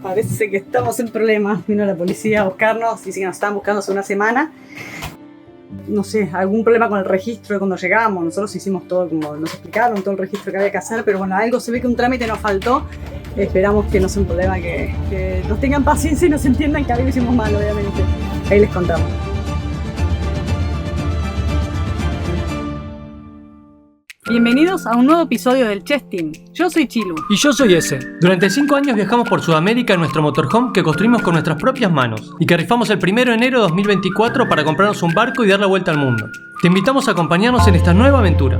Parece que estamos en problemas. Vino la policía a buscarnos, dice que nos estaban buscando hace una semana. No sé, algún problema con el registro de cuando llegamos. Nosotros hicimos todo como nos explicaron, todo el registro que había que hacer, pero bueno, algo se ve que un trámite nos faltó. Esperamos que no sea un problema, que nos tengan paciencia y nos entiendan que algo hicimos mal, obviamente. Ahí les contamos. Bienvenidos a un nuevo episodio del Chess Team. Yo soy Chilu. Y yo soy Ese. Durante 5 años viajamos por Sudamérica en nuestro motorhome que construimos con nuestras propias manos y que rifamos el 1 de enero de 2024 para comprarnos un barco y dar la vuelta al mundo. Te invitamos a acompañarnos en esta nueva aventura.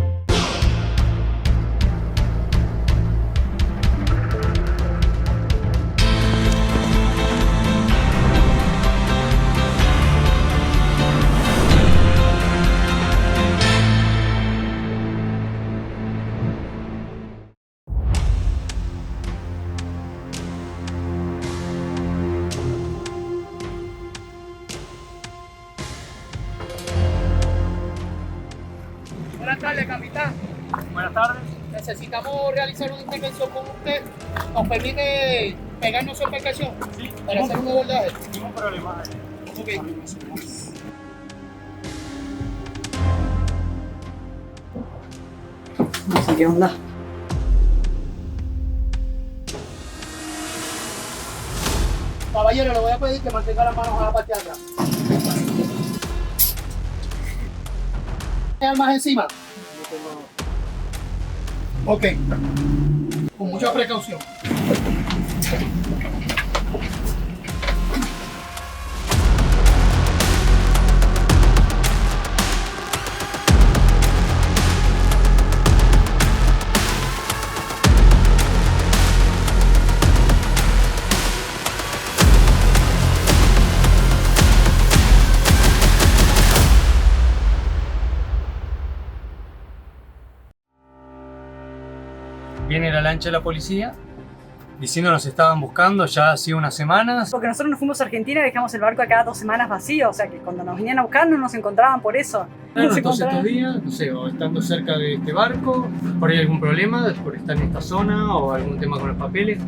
Buenas tardes, capitán. Buenas tardes. Necesitamos realizar una intervención con usted. ¿Nos permite pegarnos su embarcación? Sí. Para hacer un abordaje. Ningún problema. Ok. No sé qué onda. Caballero, le voy a pedir que mantenga las manos a la parte de atrás. ¿Hay armas encima? Ok. Con mucha precaución. Viene la lancha de la policía diciéndonos que estaban buscando ya hace unas semanas. Porque nosotros nos fuimos a Argentina y dejamos el barco acá 2 semanas vacío, o sea que cuando nos venían a buscar no nos encontraban por eso. Claro, Nos entonces encontraban. estos días, no sé, o estando cerca de este barco, por ahí algún problema, por estar en esta zona o algún tema con los papeles.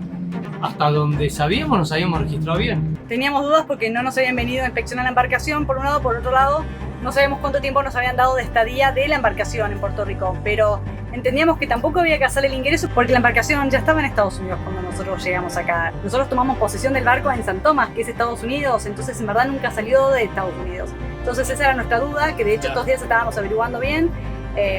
Hasta donde sabíamos nos habíamos registrado bien. Teníamos dudas porque no nos habían venido a inspeccionar la embarcación, por un lado, por otro lado, no sabemos cuánto tiempo nos habían dado de estadía de la embarcación en Puerto Rico, pero entendíamos que tampoco había que hacer el ingreso porque la embarcación ya estaba en Estados Unidos cuando nosotros llegamos acá. Nosotros tomamos posesión del barco en San Tomás, que es Estados Unidos, entonces en verdad nunca salió de Estados Unidos. Entonces esa era nuestra duda, que de hecho estos días estábamos averiguando bien,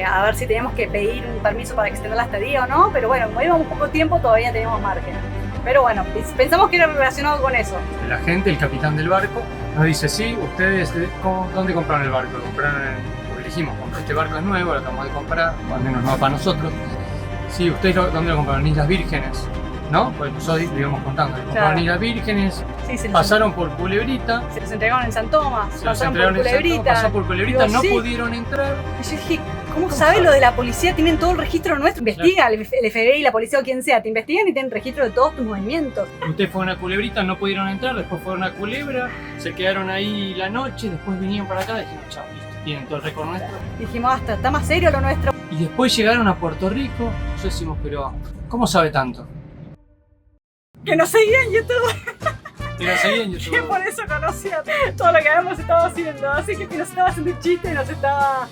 a ver si teníamos que pedir un permiso para extender la estadía o no, pero bueno, como íbamos poco tiempo todavía teníamos margen. Pero bueno, pensamos que era relacionado con eso. El agente, el capitán del barco, nos dice, sí, ustedes, ¿dónde compraron el barco? Lo compraron porque dijimos, este barco es nuevo, lo acabamos de comprar, o al menos no para nosotros. Sí, ¿ustedes dónde lo compraron? En Islas Vírgenes, ¿no? Pues nosotros le íbamos contando, lo compraron en Islas Vírgenes, Sí, pasaron por Culebrita, se los entregaron en San Tomás, se los pasaron entregaron por en San Tomás, Culebrita. pasó por Culebrita, Digo, no sí. pudieron entrar. Y yo dije, ¿cómo sabe lo de la policía? Tienen todo el registro nuestro. Investiga el FBI, la policía o quien sea. Te investigan y tienen registro de todos tus movimientos. Ustedes fueron a Culebrita, no pudieron entrar, después fueron a Culebra, se quedaron ahí la noche, después vinieron para acá y dijimos, chao, listo, tienen todo el récord nuestro. Dijimos, basta, está más serio lo nuestro. Y después llegaron a Puerto Rico, nosotros decimos, pero ¿cómo sabe tanto? Que nos seguía en YouTube. Y lo seguí en Que YouTube. por eso conocía todo lo que habíamos estado haciendo. Así que nos estaba haciendo un chiste y nos estaba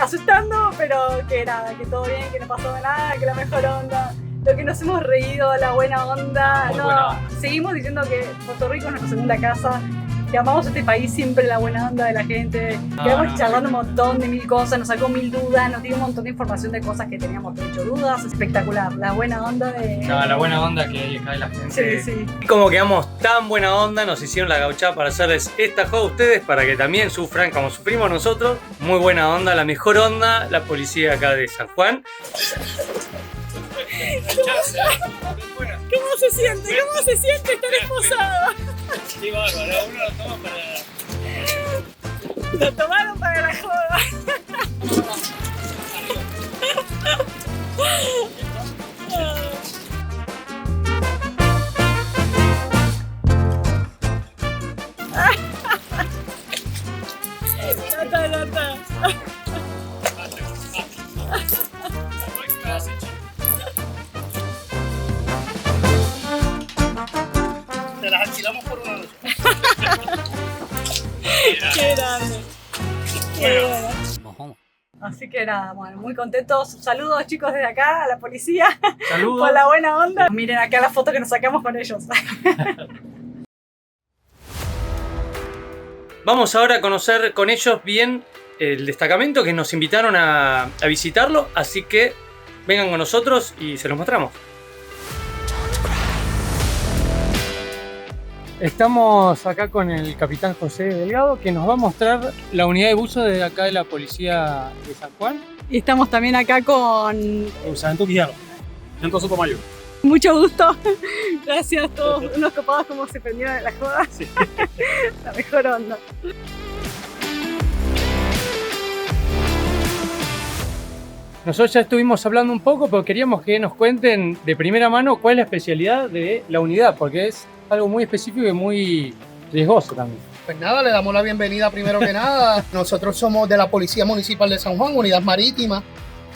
asustando, pero que nada, que todo bien, que no pasó nada, que la mejor onda. Lo que nos hemos reído, la buena onda. Muy No, buena onda. seguimos diciendo que Puerto Rico es nuestra segunda casa. Que amamos este país, siempre la buena onda de la gente. Quedamos charlando un montón de 1000 cosas, nos sacó 1000 dudas, nos dio un montón de información de cosas que teníamos mucho dudas. Espectacular, la buena onda de... No, la buena onda que hay acá de la gente. Sí, sí. Y como quedamos tan buena onda, nos hicieron la gauchada para hacerles esta joda a ustedes para que también sufran como sufrimos nosotros. Muy buena onda, la mejor onda, la policía acá de San Juan. ¿Cómo se siente? ¿Cómo se siente estar esposado? Sí, bárbaro. Uno lo toma para... Lo tomaron para la joda. Ya está. Qué grande. Qué bueno. Así que nada, bueno, muy contentos. Saludos chicos desde acá a la policía. Saludos. Por la buena onda. Miren acá la foto que nos sacamos con ellos. Vamos ahora a conocer con ellos bien el destacamento, que nos invitaron a visitarlo, así que vengan con nosotros y se los mostramos. Estamos acá con el capitán José Delgado, que nos va a mostrar la unidad de buzo de acá de la policía de San Juan. Y estamos también acá con... Sargento Quijano, Sargento Sotomayor. Mucho gusto. Gracias a todos unos copados como se prendieron de la joda. Sí. La mejor onda. Nosotros ya estuvimos hablando un poco, pero queríamos que nos cuenten de primera mano cuál es la especialidad de la unidad, porque es algo muy específico y muy riesgoso también. Pues nada, le damos la bienvenida primero que nada. Nosotros somos de la Policía Municipal de San Juan, Unidad Marítima.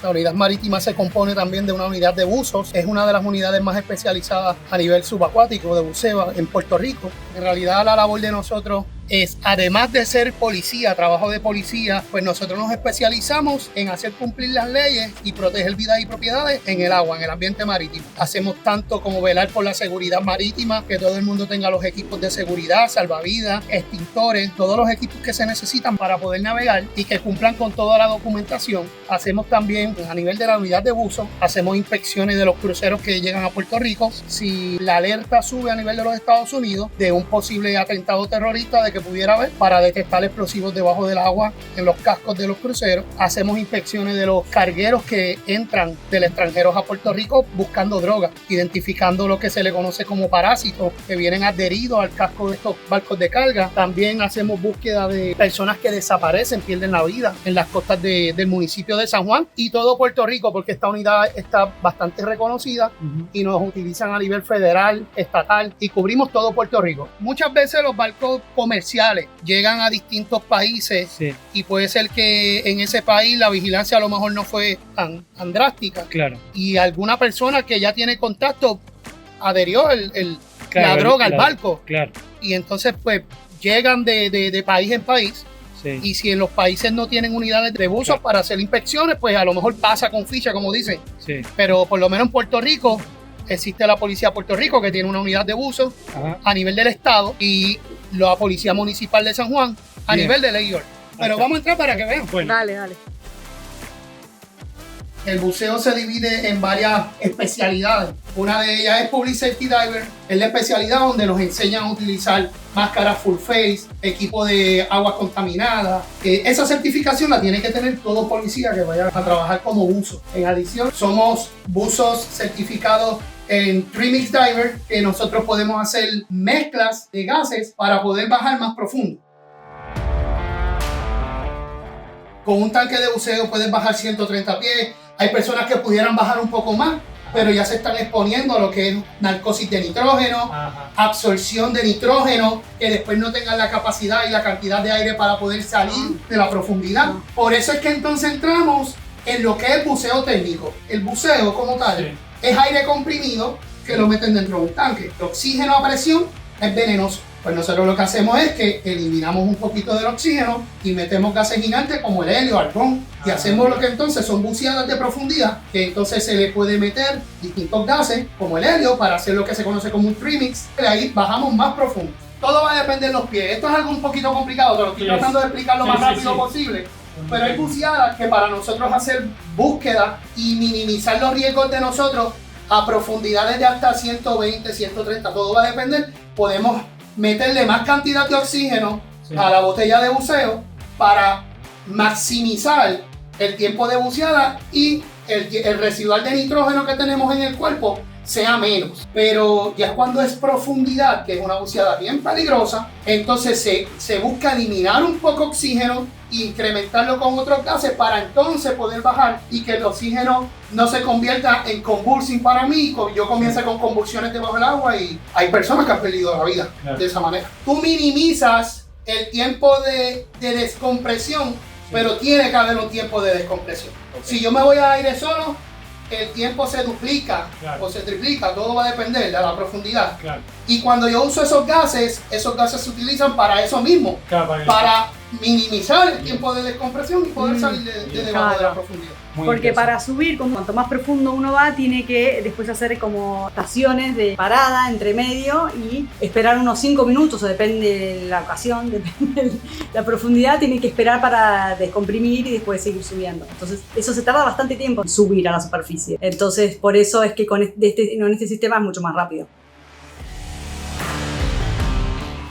La unidad marítima se compone también de una unidad de buzos. Es una de las unidades más especializadas a nivel subacuático de buceo en Puerto Rico. En realidad la labor de nosotros es, además de ser policía, trabajo de policía, pues nosotros nos especializamos en hacer cumplir las leyes y proteger vidas y propiedades en el agua, en el ambiente marítimo. Hacemos tanto como velar por la seguridad marítima, que todo el mundo tenga los equipos de seguridad, salvavidas, extintores, todos los equipos que se necesitan para poder navegar y que cumplan con toda la documentación. Hacemos también, a nivel de la unidad de buzo, hacemos inspecciones de los cruceros que llegan a Puerto Rico. Si la alerta sube a nivel de los Estados Unidos de un posible atentado terrorista de que pudiera haber, para detectar explosivos debajo del agua en los cascos de los cruceros, hacemos inspecciones de los cargueros que entran del extranjero a Puerto Rico buscando drogas, identificando lo que se le conoce como parásitos que vienen adheridos al casco de estos barcos de carga. También hacemos búsqueda de personas que desaparecen, pierden la vida en las costas del municipio de San Juan y todo Puerto Rico, porque esta unidad está bastante reconocida y nos utilizan a nivel federal, estatal, y cubrimos todo Puerto Rico. Muchas veces los barcos comerciales llegan a distintos países, sí, y puede ser que en ese país la vigilancia a lo mejor no fue tan drástica. Claro. Y alguna persona que ya tiene contacto adherió la droga al barco. Claro. Y entonces pues llegan de país en país. Sí. Y si en los países no tienen unidades de buzo, claro, para hacer inspecciones, pues a lo mejor pasa con ficha, como dicen. Sí. Pero por lo menos en Puerto Rico existe la Policía de Puerto Rico, que tiene una unidad de buzo a nivel del estado, y la Policía Municipal de San Juan a nivel de Ley y Orden. Pero vamos a entrar para que vean. Bueno. Dale, dale. El buceo se divide en varias especialidades. Una de ellas es Public Safety Diver. Es la especialidad donde nos enseñan a utilizar máscaras full face, equipo de agua contaminada. Esa certificación la tiene que tener todo policía que vaya a trabajar como buzo. En adición, somos buzos certificados en Trimix Diver, que nosotros podemos hacer mezclas de gases para poder bajar más profundo. Con un tanque de buceo puedes bajar 130 pies. Hay personas que pudieran bajar un poco más, pero ya se están exponiendo a lo que es narcosis de nitrógeno, absorción de nitrógeno, que después no tengan la capacidad y la cantidad de aire para poder salir de la profundidad. Por eso es que entonces entramos en lo que es buceo técnico. El buceo como tal, sí, es aire comprimido que lo meten dentro de un tanque. El oxígeno a presión es venenoso. Pues nosotros lo que hacemos es que eliminamos un poquito del oxígeno y metemos gases gigantes como el helio, argón, y hacemos lo que entonces son buceadas de profundidad, que entonces se le puede meter distintos gases como el helio para hacer lo que se conoce como un premix. De ahí bajamos más profundo. Todo va a depender de los pies. Esto es algo un poquito complicado, pero estoy tratando de explicar lo más rápido posible. Pero hay buceadas que para nosotros hacer búsqueda y minimizar los riesgos de nosotros a profundidades de hasta 120, 130, todo va a depender. Podemos meterle más cantidad de oxígeno a la botella de buceo para maximizar el tiempo de buceada y el residual de nitrógeno que tenemos en el cuerpo sea menos. Pero ya cuando es profundidad, que es una buceada bien peligrosa, entonces se busca eliminar un poco oxígeno e incrementarlo con otros gases para entonces poder bajar y que el oxígeno no se convierta en convulsing para mí. Yo comienzo con convulsiones debajo del agua y hay personas que han perdido la vida de esa manera. Tú minimizas el tiempo de descompresión, pero tiene que haber un tiempo de descompresión. Si yo me voy a aire solo, el tiempo se duplica o se triplica, todo va a depender de la profundidad. Y cuando yo uso esos gases se utilizan para eso mismo, para minimizar el tiempo de descompresión y poder salir de debajo de la profundidad. Porque para subir, cuanto más profundo uno va, tiene que después hacer como estaciones de parada entre medio y esperar unos 5 minutos, o depende de la ocasión, depende de la profundidad, tiene que esperar para descomprimir y después seguir subiendo. Entonces, eso se tarda bastante tiempo en subir a la superficie. Entonces, por eso es que con este sistema es mucho más rápido.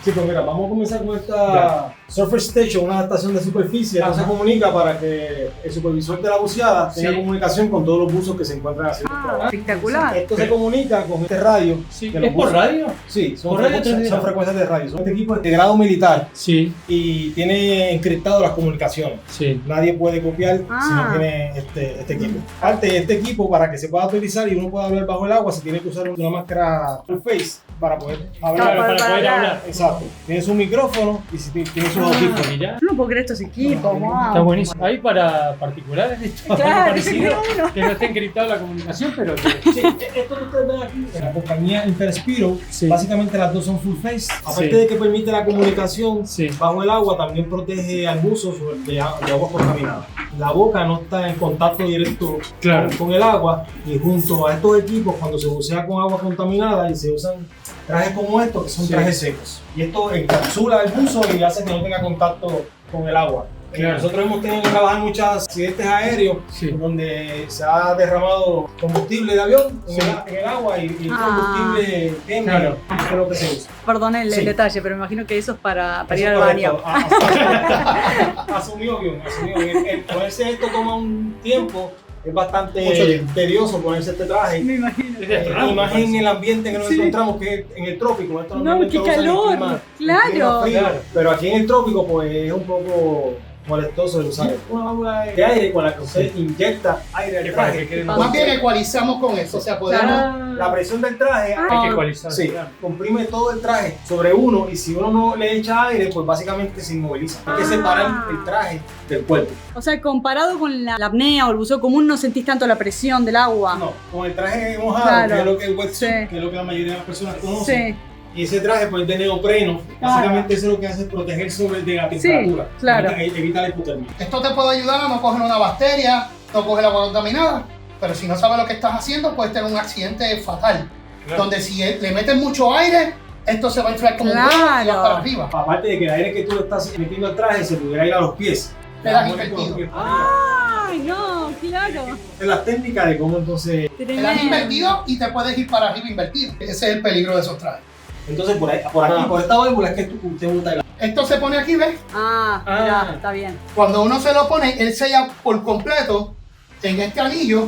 Sí, pues mira, vamos a comenzar con esta Surface Station, una estación de superficie. Esto se comunica para que el supervisor de la buceada tenga comunicación con todos los buzos que se encuentran haciendo el trabajo. Espectacular. Esto se comunica con este radio. Sí. ¿Es por radio? Sí, son ¿Por radio frecuencias de radio. Este equipo es de grado militar Sí. y tiene encriptado las comunicaciones. Sí. Nadie puede copiar si no tiene este equipo. Aparte de este equipo, para que se pueda utilizar y uno pueda hablar bajo el agua, se tiene que usar una máscara full face para poder hablar. Claro, para poder hablar. Exacto. Tiene su micrófono y tiene sus audífonos. Mirá. Yo no puedo creer estos equipos, wow. Está buenísimo. Ahí para particulares esto Claro, parecido, uno. que no esté encriptado la comunicación, pero que... Sí, esto que ustedes ven aquí, en la compañía Interspiro, Sí. básicamente las dos son full face. Aparte Sí. de que permite la comunicación Sí. bajo el agua, también protege al buzo de agua contaminada. La boca no está en contacto directo Claro. con el agua, y junto a estos equipos, cuando se bucea con agua contaminada y se usan trajes como estos, que son Sí. trajes secos. Y esto encapsula el buzo y hace que no tenga contacto con el agua. Claro. Nosotros hemos tenido que trabajar muchos accidentes aéreos Sí. donde se ha derramado combustible de avión en, Sí. en el agua y combustible químico, Claro. que es lo que se usa. Perdón el Sí. detalle, pero me imagino que eso es para Eso ir al es baño. correcto. Asumió bien, asumió bien. El ponerse esto toma un tiempo, es bastante Mucho tiempo. tedioso ponerse este traje. Me imagino. Y más en el ambiente que nos encontramos, que es en el trópico. Esto No, normalmente qué lo usan en calor, clima- claro. en clima frío. Claro. Pero aquí en el trópico, pues es un poco molestoso de usar una bomba de aire con la que usted inyecta aire al Para que traje. quede Más bien ecualizamos con eso, o sea, podemos... La presión del traje Hay que ecualizar. sí, Claro. comprime todo el traje sobre uno, y si uno no le echa aire, pues básicamente se inmoviliza. Hay que separar el traje del cuerpo. O sea, comparado con la apnea o el buceo común, no sentís tanto la presión del agua. No, con el traje mojado, Claro. que es lo que es el wetsuit, Sí. que es lo que la mayoría de las personas conocen. Sí, Y ese traje pues de neopreno, básicamente eso es lo que hace, es proteger de la temperatura. claro. Evita la hipotermia. Esto te puede ayudar a no coger una bacteria, no coger agua contaminada, pero si no sabes lo que estás haciendo, puedes tener un accidente fatal. Claro. Donde si le metes mucho aire, esto se va a inflar como un huevo y va Claro. para arriba. Aparte de que el aire que tú le estás metiendo al traje se pudiera ir a los pies. Te das Las pones con los invertido. pies para arriba. Ay, no, claro. Es la técnica de cómo entonces... Te das invertido y te puedes ir para arriba invertido. Ese es el peligro de esos trajes. Entonces por aquí, por esta válvula es que usted monta el... Esto se pone aquí, ¿ves? Ah, mira, está bien. Cuando uno se lo pone, él sella por completo en este anillo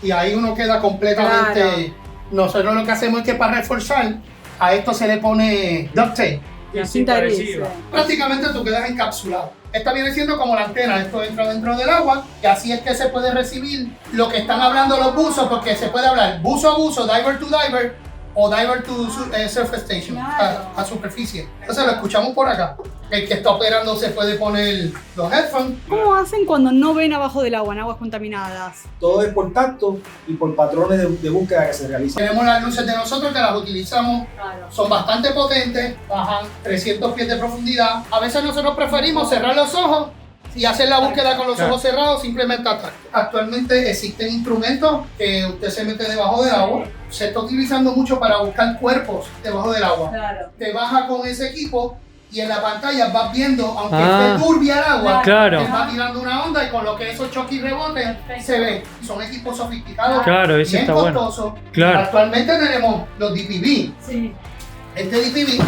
y ahí uno queda completamente... Claro. Nosotros lo que hacemos es que para reforzar, a esto se le pone duct tape. La cinta gris. adhesiva. Prácticamente tú quedas encapsulado. Esta viene siendo como la antena, esto entra dentro del agua y así es que se puede recibir lo que están hablando los buzos, porque se puede hablar buzo a buzo, diver to diver o diver to surface station, Claro. a superficie. Entonces lo escuchamos por acá. El que está operando se puede poner los headphones. ¿Cómo hacen cuando no ven abajo del agua, en aguas contaminadas? Todo es por tacto y por patrones de búsqueda que se realizan. Tenemos las luces de nosotros que las utilizamos, Claro. son bastante potentes, bajan 300 pies de profundidad. A veces nosotros preferimos cerrar los ojos y hacer la búsqueda con los ojos cerrados, simplemente atrás. Actualmente existen instrumentos que usted se mete debajo del agua. Se está utilizando mucho para buscar cuerpos debajo del agua. Claro. Te baja con ese equipo y en la pantalla vas viendo, aunque Ah. esté turbia el agua, Claro. te va tirando una onda y con lo que esos choques y rebotes se ve. Son equipos sofisticados, Claro, ese bien está bueno. costosos. Claro. Actualmente tenemos los DPV. Sí. Este DPV,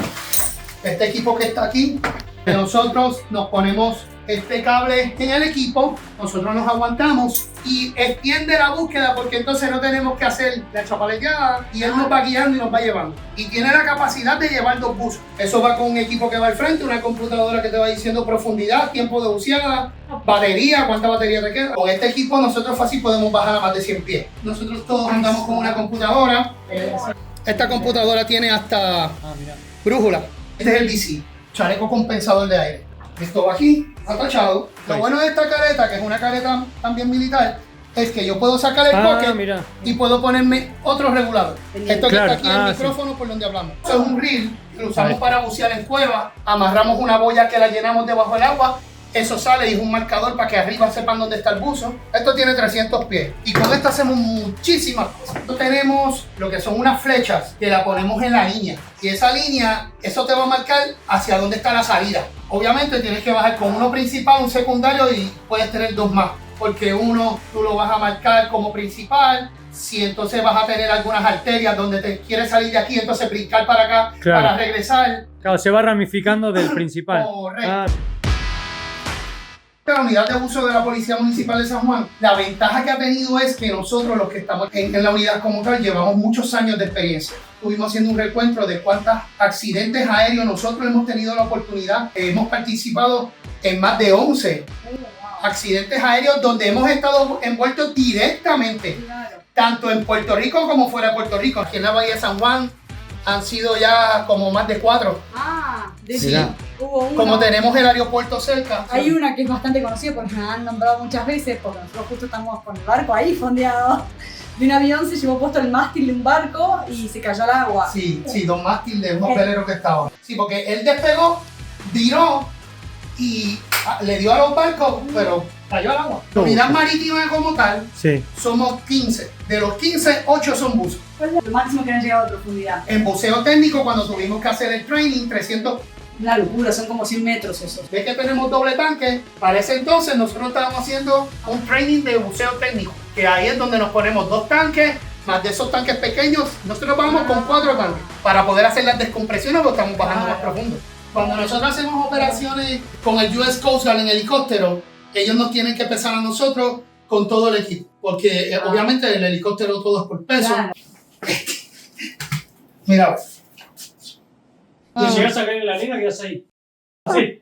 este equipo que está aquí, que nosotros nos ponemos este cable en el equipo, nosotros nos aguantamos y extiende la búsqueda porque entonces no tenemos que hacer la chapaleteada y él nos va guiando y nos va llevando. Y tiene la capacidad de llevar 2 buzos. Eso va con un equipo que va al frente, una computadora que te va diciendo profundidad, tiempo de buceada, batería, cuánta batería te queda. Con este equipo nosotros fácil podemos bajar a más de 100 pies. Nosotros todos andamos con una computadora. Esta computadora tiene hasta brújula. Este es el DC, chaleco compensador de aire. Esto va aquí, atachado. Lo bueno de esta careta, que es una careta también militar, es que yo puedo sacar el pocket Mira. y puedo ponerme otro regulador. Esto que Claro, está aquí, el sí. micrófono por donde hablamos. Eso es un reel lo usamos para bucear en cuevas, amarramos una boya que la llenamos debajo del agua, eso sale y es un marcador para que arriba sepan dónde está el buzo. Esto tiene 300 pies y con esto hacemos muchísimas cosas. Esto tenemos lo que son unas flechas que la ponemos en la línea y esa línea, eso te va a marcar hacia dónde está la salida. Obviamente tienes que bajar con uno principal, un secundario y puedes tener dos más, porque uno tú lo vas a marcar como principal. Si entonces vas a tener algunas arterias donde te quieres salir de aquí, entonces brincar para acá, claro, para regresar. Claro, se va ramificando del principal. Correcto. La unidad de buceo de la Policía Municipal de San Juan, la ventaja que ha tenido es que nosotros, los que estamos en la unidad como tal, llevamos muchos años de experiencia. Estuvimos haciendo un recuento de cuántos accidentes aéreos nosotros hemos tenido la oportunidad. Hemos participado en más de 11 accidentes aéreos donde hemos estado envueltos directamente, tanto en Puerto Rico como fuera de Puerto Rico. Aquí en la Bahía de San Juan han sido ya como más de 4. Sí. Hubo uno. Como tenemos el aeropuerto cerca. Hay una que es bastante conocida porque nos han nombrado muchas veces, porque nosotros justo estamos con el barco ahí fondeado. De un avión se llevó puesto el mástil de un barco y se cayó al agua. Sí, dos mástiles de unos veleros que estaban. Sí, porque él despegó, viró y le dio a los barcos, pero cayó al agua. La unidad marítima como tal, sí, somos 15. De los 15, 8 son buzos. ¿Cuál es lo máximo que han llegado a profundidad? En buceo técnico, cuando tuvimos que hacer el training, 300. Una locura, son como 100 metros esos. Ves que tenemos doble tanque. Para ese entonces nosotros estábamos haciendo un training de buceo técnico, que ahí es donde nos ponemos 2 tanques, más de esos tanques pequeños, nosotros vamos con 4 tanques para poder hacer las descompresiones porque estamos bajando más profundo. Cuando nosotros hacemos operaciones con el US Coast Guard en helicóptero, ellos nos tienen que pesar a nosotros con todo el equipo, porque obviamente el helicóptero todo es por peso. Claro. Mira. Si llegas a caer en la arena, quedas ahí. Así.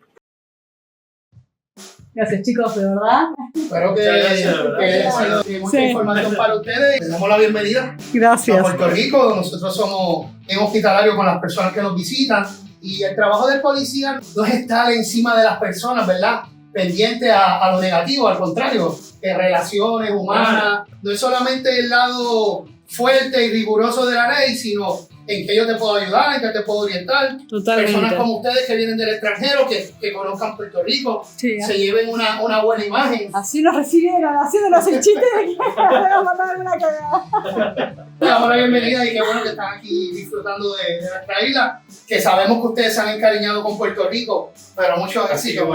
Gracias chicos, de verdad. Espero que haya sido mucha información para ustedes. Les damos la bienvenida Gracias. a Puerto Rico. Nosotros somos en hospitalario con las personas que nos visitan y el trabajo del policía no es estar encima de las personas, ¿verdad? Pendiente a lo negativo, al contrario, de relaciones humanas. No es solamente el lado fuerte y riguroso de la ley, sino en que yo te puedo ayudar, en que te puedo orientar. Totalmente. Personas como ustedes que vienen del extranjero, que conozcan Puerto Rico, Sí, se lleven una buena imagen. así nos recibieron, haciéndonos el chiste de que nos mandaron una cagada. Le damos la bienvenida y qué bueno que están aquí disfrutando de nuestra isla, que sabemos que ustedes se han encariñado con Puerto Rico, pero mucho éxito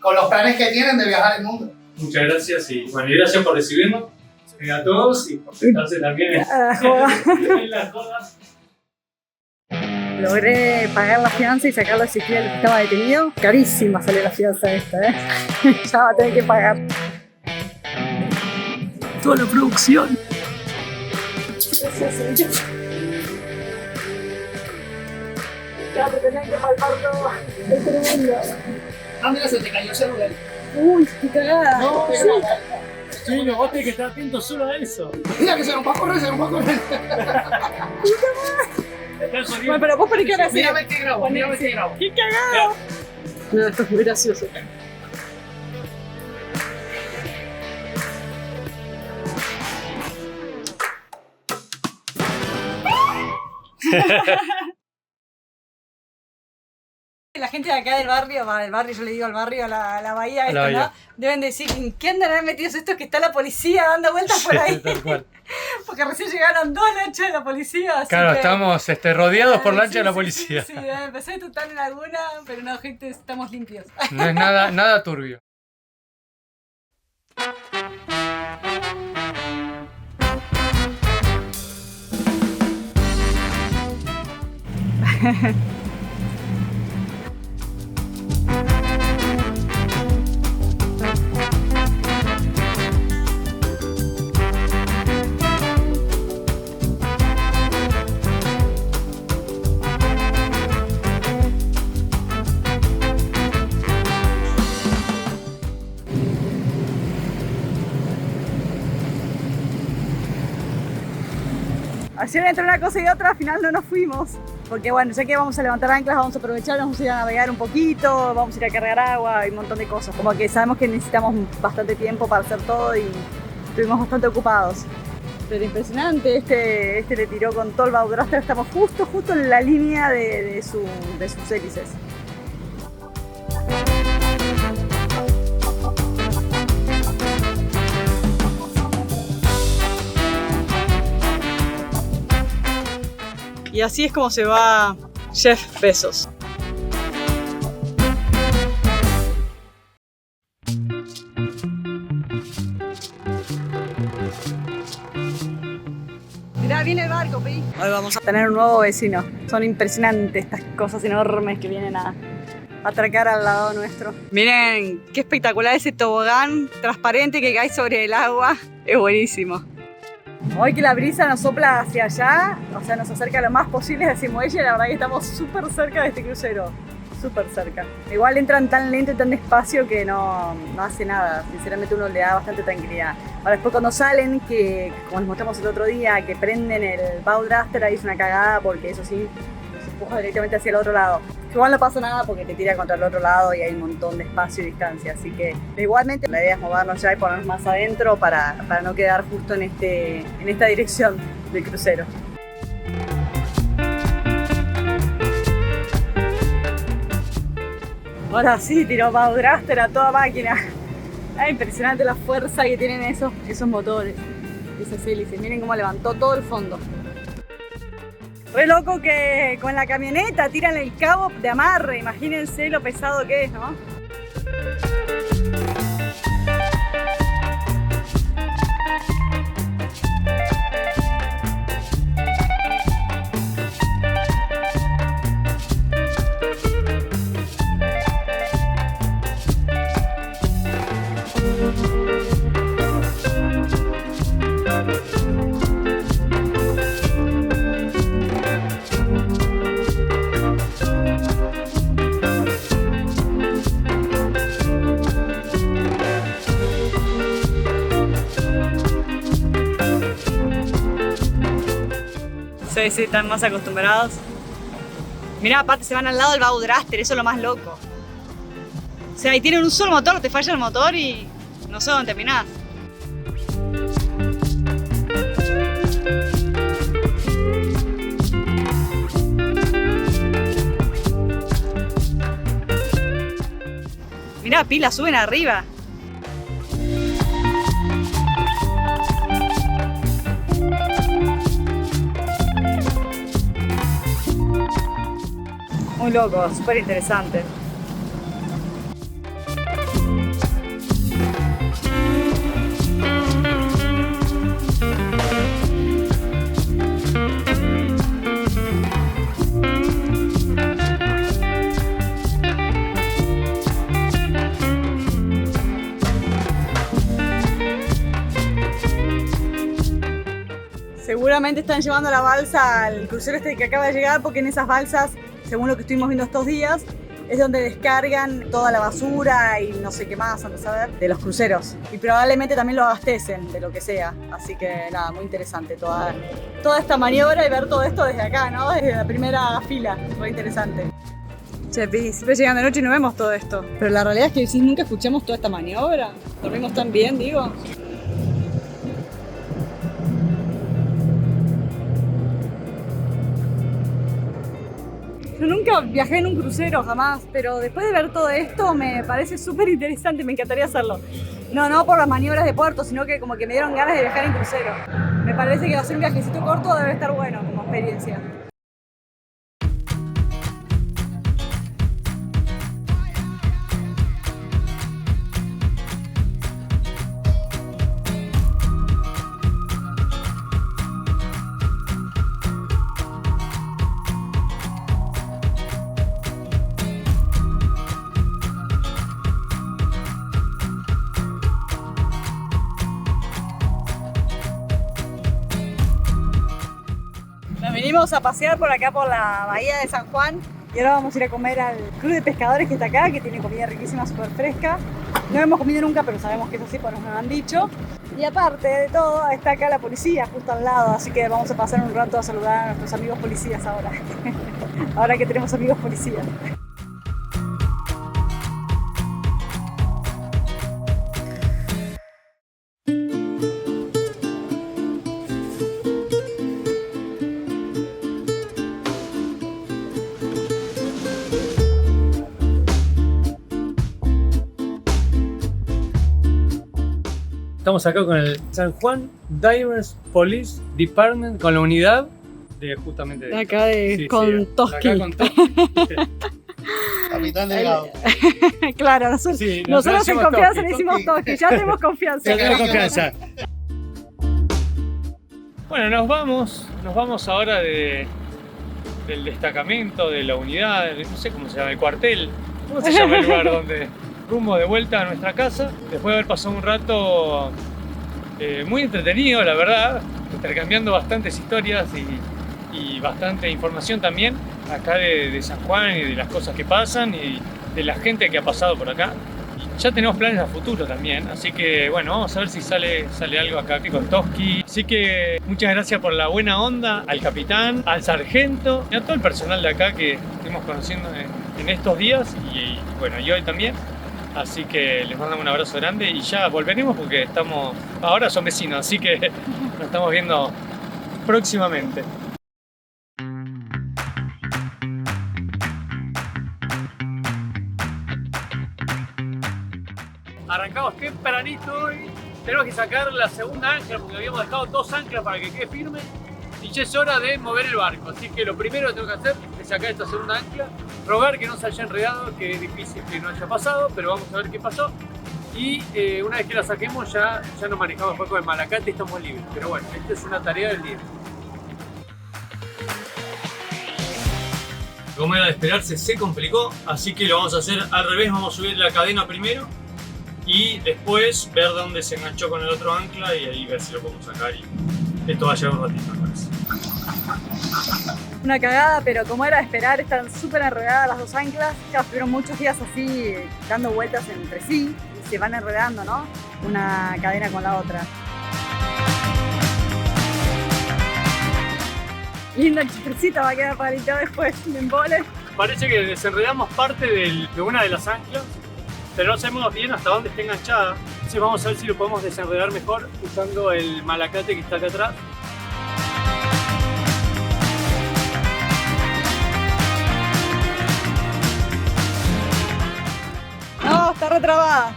con los planes que tienen de viajar el mundo. Muchas gracias y bueno, y gracias por recibirnos a todos y por sentarse también en las jodas. Logré pagar la fianza y sacarlo de Ezequiel que estaba detenido. Carísima sale la fianza esta, ya va a tener que pagar. Toda la producción. Ya te tenés que palpar todo. Es tremendo. Ah, mira, se te cayó el celular. Uy, qué cagada. No, Sí. Sí, no, vos tenés que estar atento solo a eso. Mira que se nos va a correr, se nos va a correr. Bueno, pero vos ponés que ahora sí. Mírame que grabo, mírame que grabo. ¡Qué cagado! No, esto es muy gracioso. La gente de acá del barrio, yo le digo al barrio, a la bahía, esta, bahía. ¿no? Deben decir, ¿en qué andarán metidos estos que está la policía dando vueltas por ahí? Tal cual. Porque recién llegaron 2 lanchas de la policía, así Claro, que... estamos rodeados por Sí, lancha de la sí, policía. Sí, empecé a tutar en alguna, pero no, gente, estamos limpios. No es nada turbio. Ayer entre una cosa y otra al final no nos fuimos. Porque bueno, ya que vamos a levantar anclas, vamos a aprovechar, vamos a ir a navegar un poquito, vamos a ir a cargar agua y un montón de cosas. Como que sabemos que necesitamos bastante tiempo para hacer todo y estuvimos bastante ocupados. Pero impresionante, este le tiró con todo el bowdraster, estamos justo en la línea de sus hélices. Y así es como se va Jeff Bezos. Mirá, viene el barco, Pi. Hoy vamos a tener un nuevo vecino. Son impresionantes estas cosas enormes que vienen a atracar al lado nuestro. Miren qué espectacular ese tobogán transparente que cae sobre el agua. Es buenísimo. Hoy que la brisa nos sopla hacia allá, o sea, nos acerca lo más posible hacia el muelle, la verdad que estamos súper cerca de este crucero. Súper cerca. Igual entran tan lento y tan despacio que no hace nada. Sinceramente uno le da bastante tranquilidad. Ahora después cuando salen, que como les mostramos el otro día, que prenden el bowdraster, ahí es una cagada porque eso sí, se empuja directamente hacia el otro lado. Igual no pasa nada porque te tira contra el otro lado y hay un montón de espacio y distancia. Así que igualmente la idea es movernos ya y ponernos más adentro para no quedar justo en esta dirección del crucero. Ahora sí, tiró bowdraster a toda máquina. Es impresionante la fuerza que tienen esos motores, esas hélices. Miren cómo levantó todo el fondo. Re loco que con la camioneta tiran el cabo de amarre. Imagínense lo pesado que es, ¿no? Sí, están más acostumbrados. Mirá, aparte se van al lado del bowdraster, eso es lo más loco. O sea, y tienen un solo motor, te falla el motor y no sé dónde terminás. Mirá, pilas suben arriba. Muy loco, súper interesante. Seguramente están llevando la balsa al crucero este que acaba de llegar, porque en esas balsas, según lo que estuvimos viendo estos días, es donde descargan toda la basura y no sé qué más, antes de saber, de los cruceros. Y probablemente también lo abastecen de lo que sea. Así que nada, muy interesante toda esta maniobra y ver todo esto desde acá, ¿no? Desde la primera fila, muy interesante. Che, Pi, siempre llegan de noche y no vemos todo esto. Pero la realidad es que si nunca escuchamos toda esta maniobra. Dormimos tan bien, digo. Yo nunca viajé en un crucero, jamás, pero después de ver todo esto me parece súper interesante, me encantaría hacerlo. No por las maniobras de puerto, sino que como que me dieron ganas de viajar en crucero. Me parece que hacer un viajecito corto debe estar bueno como experiencia. Venimos a pasear por acá por la bahía de San Juan y ahora vamos a ir a comer al club de pescadores que está acá, que tiene comida riquísima, súper fresca. No hemos comido nunca, pero sabemos que es así, porque nos lo han dicho. Y aparte de todo, está acá la policía justo al lado, así que vamos a pasar un rato a saludar a nuestros amigos policías ahora. Ahora que tenemos amigos policías. Estamos acá con el San Juan Divers Police Department, con la unidad de justamente de acá de Contoschi. Acá con Toski. Capitán Delgado. Claro, nosotros en confianza le decimos Toski, ya tenemos confianza. Ya tenemos confianza. Bueno, nos vamos ahora del destacamento, de la unidad, no sé cómo se llama, el cuartel. ¿Cómo se llama el lugar donde rumbo de vuelta a nuestra casa? Después de haber pasado un rato muy entretenido, la verdad, intercambiando bastantes historias y bastante información también acá de San Juan y de las cosas que pasan y de la gente que ha pasado por acá. Y ya tenemos planes a futuro también, así que bueno, vamos a ver si sale algo acá con Toski. Así que muchas gracias por la buena onda al capitán, al sargento y a todo el personal de acá que estuvimos conociendo en estos días y bueno, y hoy también. Así que les mandamos un abrazo grande y ya volveremos porque ahora son vecinos, así que nos estamos viendo próximamente. Arrancamos tempranito hoy, tenemos que sacar la segunda ancla porque habíamos dejado 2 anclas para que quede firme y ya es hora de mover el barco, así que lo primero que tengo que hacer es sacar esta segunda ancla, rogar que no se haya enredado, que es difícil que no haya pasado, pero vamos a ver qué pasó y una vez que la saquemos ya nos manejamos después con el malacate y estamos libres, pero bueno, esta es una tarea del día. Como era de esperarse, se complicó, así que lo vamos a hacer al revés, vamos a subir la cadena primero y después ver dónde se enganchó con el otro ancla y ahí ver si lo podemos sacar y esto va a llevar un ratito, me parece. Una cagada, pero como era de esperar, están súper enredadas las 2 anclas. Ya estuvieron muchos días así dando vueltas entre sí y se van enredando, ¿no? Una cadena con la otra. Linda chistecita va a quedar para limpiar después de embole. Parece que desenredamos parte de una de las anclas, pero no sabemos bien hasta dónde está enganchada. Entonces vamos a ver si lo podemos desenredar mejor usando el malacate que está acá atrás. No, está retrabada.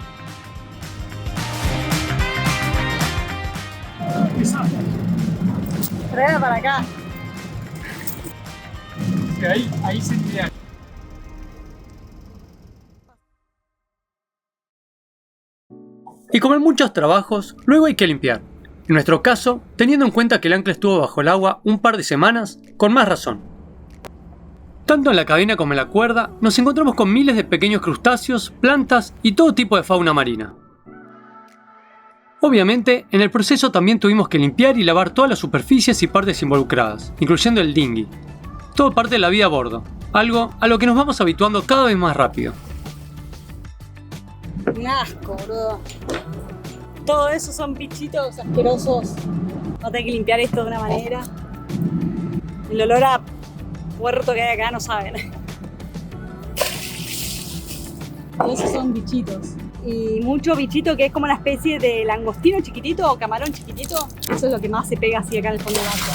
Traela para acá. Ahí se tira. Y como en muchos trabajos, luego hay que limpiar. En nuestro caso, teniendo en cuenta que el ancla estuvo bajo el agua un par de semanas, con más razón. Tanto en la cadena como en la cuerda, nos encontramos con miles de pequeños crustáceos, plantas y todo tipo de fauna marina. Obviamente, en el proceso también tuvimos que limpiar y lavar todas las superficies y partes involucradas, incluyendo el dinghy. Todo parte de la vida a bordo, algo a lo que nos vamos habituando cada vez más rápido. Un asco, boludo. Todo eso son bichitos asquerosos. Vamos a tener que limpiar esto de una manera. El olor a puerto que hay acá no saben. Esos son bichitos. Y mucho bichito que es como una especie de langostino chiquitito o camarón chiquitito. Eso es lo que más se pega así acá en el fondo del barco.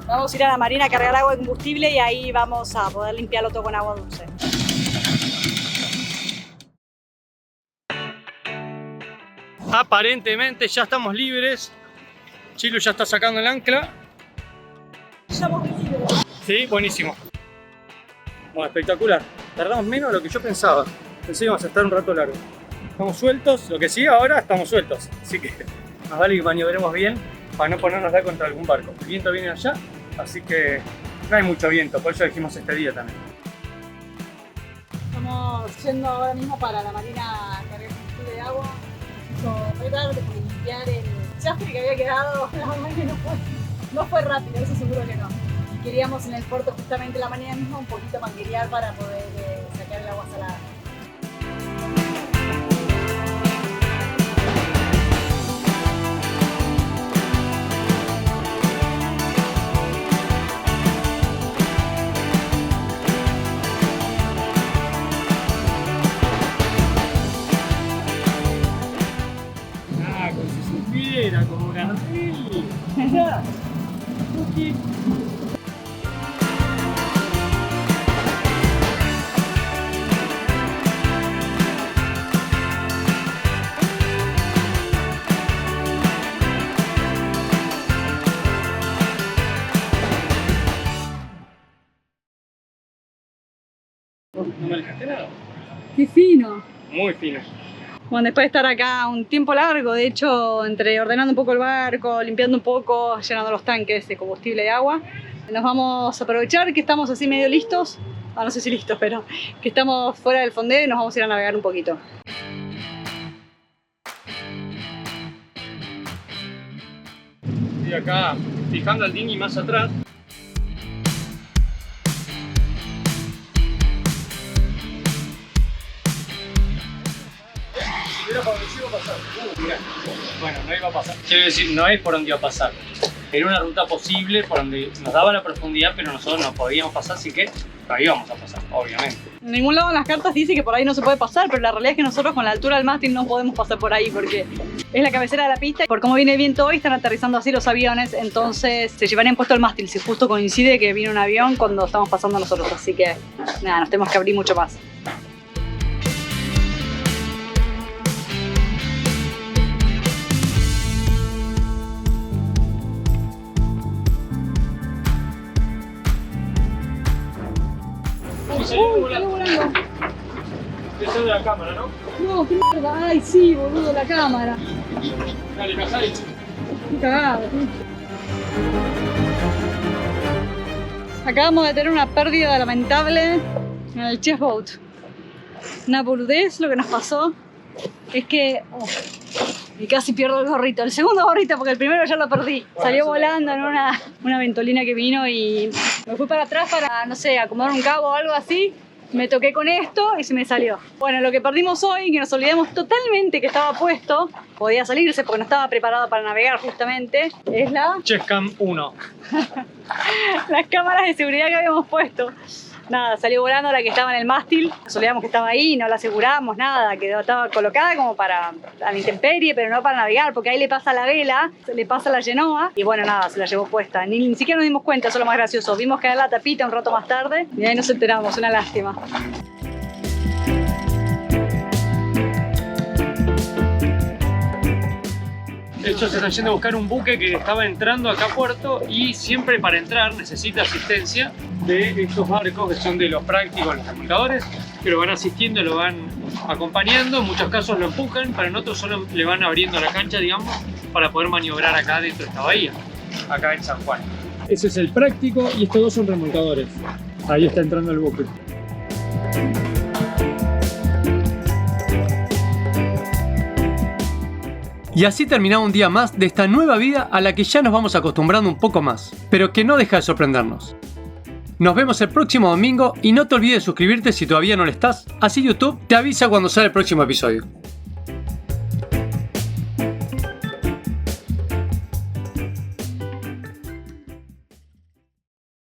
Vamos a ir a la marina a cargar agua de combustible y ahí vamos a poder limpiarlo todo con agua dulce. Aparentemente ya estamos libres. Chilu ya está sacando el ancla. Estamos libres. Sí, buenísimo. Bueno, espectacular. Tardamos menos de lo que yo pensaba. Pensé que íbamos a estar un rato largo. Estamos sueltos, lo que sí ahora estamos sueltos. Así que más vale que maniobremos bien para no ponernos contra algún barco. El viento viene allá, así que no hay mucho viento, por eso dijimos este día también. Estamos yendo ahora mismo para la marina a cargar combustible de agua. Fue tarde por limpiar el chastre que había quedado. La verdad que no fue rápido, eso seguro que no. Y queríamos en el puerto justamente la mañana misma un poquito manguerear para poder sacar el agua salada. Como Gardel. manejaste nada. ¡Qué fino! Muy fino. Bueno, después de estar acá un tiempo largo, de hecho, entre ordenando un poco el barco, limpiando un poco, llenando los tanques de combustible y agua, nos vamos a aprovechar que estamos así medio listos, no sé si listos, pero que estamos fuera del fondeo y nos vamos a ir a navegar un poquito. Estoy acá fijando el dinghy más atrás. Era por donde iba a pasar. Mirá. Bueno, no iba a pasar. Quiero decir, no es por donde iba a pasar. Era una ruta posible por donde nos daba la profundidad, pero nosotros no podíamos pasar, así que la íbamos a pasar, obviamente. En ningún lado en las cartas dice que por ahí no se puede pasar, pero la realidad es que nosotros con la altura del mástil no podemos pasar por ahí porque es la cabecera de la pista. Por cómo viene el viento hoy, están aterrizando así los aviones, entonces se llevarían puesto el mástil si justo coincide que viene un avión cuando estamos pasando nosotros, así que nada, nos tenemos que abrir mucho más. Salió volando. Eso es de la cámara, ¿no? No, qué mierda, ay sí, boludo, la cámara. Dale, Casari. Qué cagada, tío. Acabamos de tener una pérdida lamentable en el chest boat. Una boludez, lo que nos pasó es que y casi pierdo el gorrito, el segundo gorrito porque el primero ya lo perdí. Salió volando en una ventolina que vino y me fui para atrás para, no sé, acomodar un cabo o algo así. Me toqué con esto y se me salió. Bueno, lo que perdimos hoy, que nos olvidamos totalmente que estaba puesto, podía salirse porque no estaba preparado para navegar justamente, es la Chestcam 1. las cámaras de seguridad que habíamos puesto. Nada, salió volando la que estaba en el mástil. Nos olvidamos que estaba ahí, no la aseguramos, nada. Estaba colocada como para a la intemperie, pero no para navegar, porque ahí le pasa la vela, le pasa la genoa y bueno, nada, se la llevó puesta. Ni siquiera nos dimos cuenta, eso es lo más gracioso. Vimos caer la tapita un rato más tarde y ahí nos enteramos, una lástima. Ellos se están yendo a buscar un buque que estaba entrando acá a puerto y siempre para entrar necesita asistencia de estos barcos que son de los prácticos, los remolcadores, que lo van asistiendo, lo van acompañando, en muchos casos lo empujan, pero en otros solo le van abriendo la cancha, digamos, para poder maniobrar acá dentro de esta bahía, acá en San Juan. Ese es el práctico y estos dos son remolcadores. Ahí está entrando el buque. Y así terminaba un día más de esta nueva vida a la que ya nos vamos acostumbrando un poco más, pero que no deja de sorprendernos. Nos vemos el próximo domingo y no te olvides de suscribirte si todavía no lo estás, así YouTube te avisa cuando sale el próximo episodio.